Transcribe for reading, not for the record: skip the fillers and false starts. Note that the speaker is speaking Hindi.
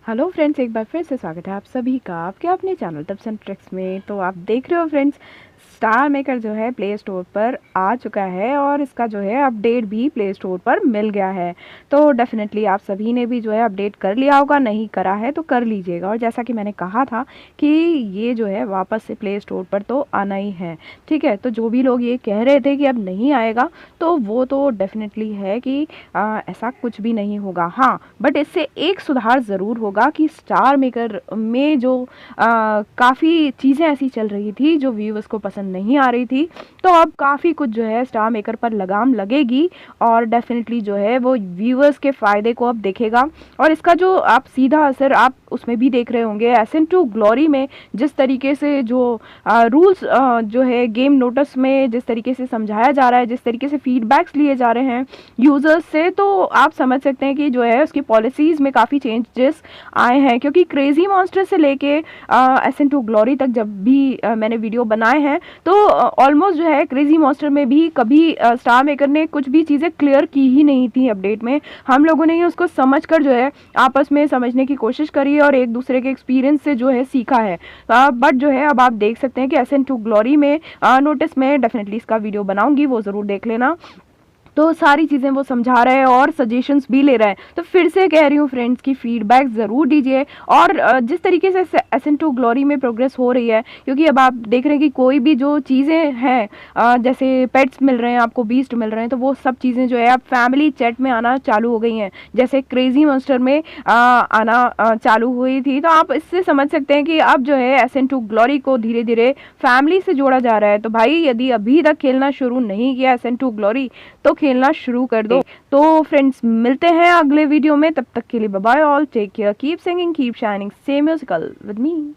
हेलो फ्रेंड्स, एक बार फिर से स्वागत है आप सभी का आपके अपने चैनल टिप्स एंड ट्रिक्स में। तो आप देख रहे हो फ्रेंड्स, स्टार मेकर जो है प्ले स्टोर पर आ चुका है और इसका जो है अपडेट भी प्ले स्टोर पर मिल गया है। तो डेफिनेटली आप सभी ने भी जो है अपडेट कर लिया होगा, नहीं करा है तो कर लीजिएगा। और जैसा कि मैंने कहा था कि ये जो है वापस से प्ले स्टोर पर तो आना ही है, ठीक है। तो जो भी लोग ये कह रहे थे कि अब नहीं आएगा, तो वो तो डेफिनेटली है कि ऐसा कुछ भी नहीं होगा। हाँ, बट इससे एक सुधार ज़रूर होगा कि स्टार मेकर में जो काफ़ी चीज़ें ऐसी चल रही थी जो व्यूअर्स को पसंद नहीं आ रही थी, तो अब काफ़ी कुछ जो है स्टार मेकर पर लगाम लगेगी और डेफिनेटली जो है वो व्यूअर्स के फ़ायदे को अब देखेगा। और इसका जो आप सीधा असर आप उसमें भी देख रहे होंगे, एसेंटू ग्लोरी में जिस तरीके से जो रूल्स जो है गेम नोटिस में जिस तरीके से समझाया जा रहा है, जिस तरीके से फीडबैक्स लिए जा रहे हैं यूज़र्स से, तो आप समझ सकते हैं कि जो है उसकी पॉलिसीज़ में काफ़ी चेंजेस आए हैं। क्योंकि क्रेज़ी मॉन्स्टर से लेके एसेंटू ग्लोरी तक जब भी मैंने वीडियो बनाए हैं, तो ऑलमोस्ट जो है क्रेज़ी मॉन्स्टर में भी कभी स्टार मेकर ने कुछ भी चीज़ें क्लियर की ही नहीं थी अपडेट में। हम लोगों ने ही उसको समझ कर जो है आपस में समझने की कोशिश करी और एक दूसरे के एक्सपीरियंस से जो है सीखा है। बट जो है अब आप देख सकते हैं कि एसेंटू ग्लोरी में नोटिस में डेफिनेटली इसका वीडियो बनाऊंगी, वो ज़रूर देख लेना। तो सारी चीज़ें वो समझा रहे हैं और सजेशंस भी ले रहे हैं। तो फिर से कह रही हूँ फ्रेंड्स की फीडबैक ज़रूर दीजिए। और जिस तरीके से एसेंटू ग्लोरी में प्रोग्रेस हो रही है, क्योंकि अब आप देख रहे हैं कि कोई भी जो चीज़ें हैं, जैसे पेट्स मिल रहे हैं आपको, बीस्ट मिल रहे हैं, तो वो सब चीज़ें जो है अब फैमिली चैट में आना चालू हो गई हैं। जैसे क्रेजी मॉन्स्टर में आना चालू हुई थी। तो आप इससे समझ सकते हैं कि अब जो है एसेंटू ग्लोरी को धीरे धीरे फैमिली से जोड़ा जा रहा है। तो भाई, यदि अभी तक खेलना शुरू नहीं किया एसेंटू ग्लोरी, तो खेलना शुरू कर दो। तो फ्रेंड्स, मिलते हैं अगले वीडियो में, तब तक के लिए bye bye all, take care, keep singing, keep shining, stay musical with me.